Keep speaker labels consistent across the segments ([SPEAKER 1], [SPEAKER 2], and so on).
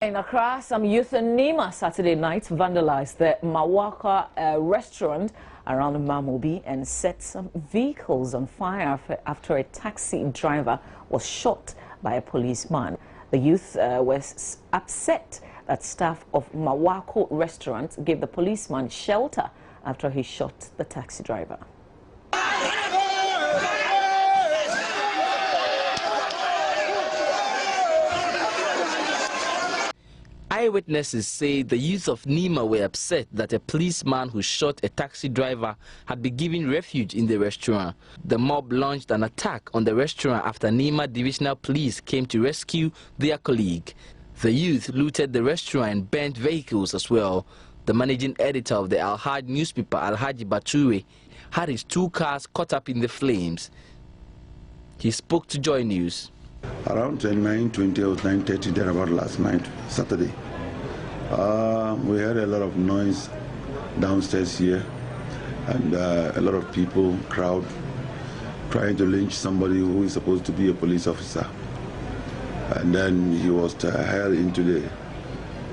[SPEAKER 1] In Accra, some youth in Nima Saturday night vandalized the Marwako restaurant around Mamobi and set some vehicles on fire after a taxi driver was shot by a policeman. The youth was upset that staff of Marwako restaurant gave the policeman shelter after he shot the taxi driver.
[SPEAKER 2] Eyewitnesses say the youth of Nima were upset that a policeman who shot a taxi driver had been given refuge in the restaurant. The mob launched an attack on the restaurant after Nima Divisional Police came to rescue their colleague. The youth looted the restaurant and burnt vehicles as well. The managing editor of the Al-Haj newspaper, Alhaji Bature, had his 2 cars caught up in the flames. He spoke to Joy News.
[SPEAKER 3] Around 9:20 or 9:30 there about last night, Saturday. We heard a lot of noise downstairs here and a lot of people, crowd, trying to lynch somebody who is supposed to be a police officer. And then he was held into the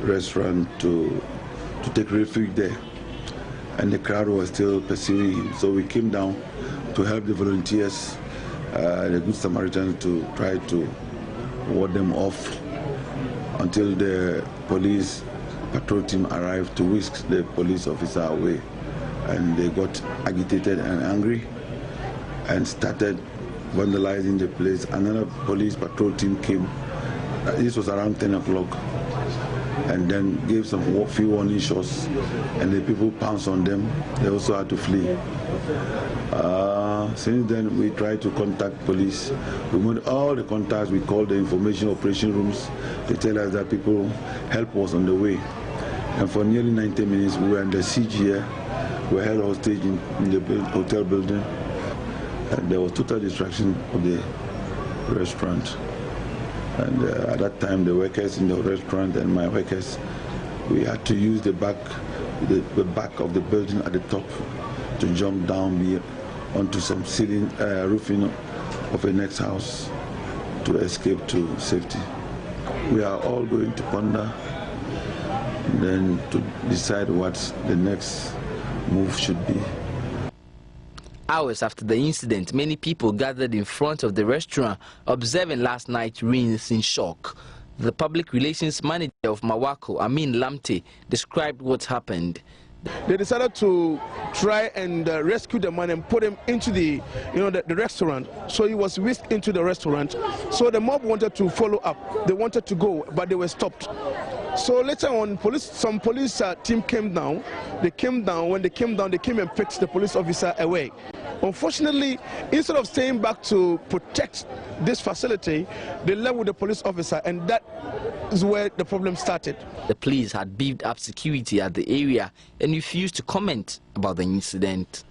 [SPEAKER 3] restaurant to take refuge there. And the crowd was still pursuing him. So we came down to help the volunteers, the Good Samaritans, to try to ward them off until the police patrol team arrived to whisk the police officer away. And they got agitated and angry and started vandalizing the place. Another police patrol team came. This was around 10 o'clock. And then gave some few warning shots, and the people pounced on them. They also had to flee. Since then, we tried to contact police. We made all the contacts. We called the information operation rooms. They tell us that help was on the way. And for nearly 90 minutes, we were in the siege here. We were held hostage in the hotel building. And there was total destruction of the restaurant. And at that time, the workers in the restaurant and my workers, we had to use the back of the building at the top to jump down onto some ceiling roofing of a next house to escape to safety. We are all going to ponder and then to decide what the next move should be.
[SPEAKER 2] Hours after the incident, many people gathered in front of the restaurant observing last night's rains in shock. The public relations manager of Marwako, Amin Lamte, described what happened.
[SPEAKER 4] They decided to try and rescue the man and put him into the restaurant. So he was whisked into the restaurant. So the mob wanted to follow up. They wanted to go, but they were stopped. So later on, some police team came down. They came down. When they came down, they came and picked the police officer away. Unfortunately, instead of staying back to protect this facility, they left with the police officer, and that is where the problem started.
[SPEAKER 2] The police had beefed up security at the area and refused to comment about the incident.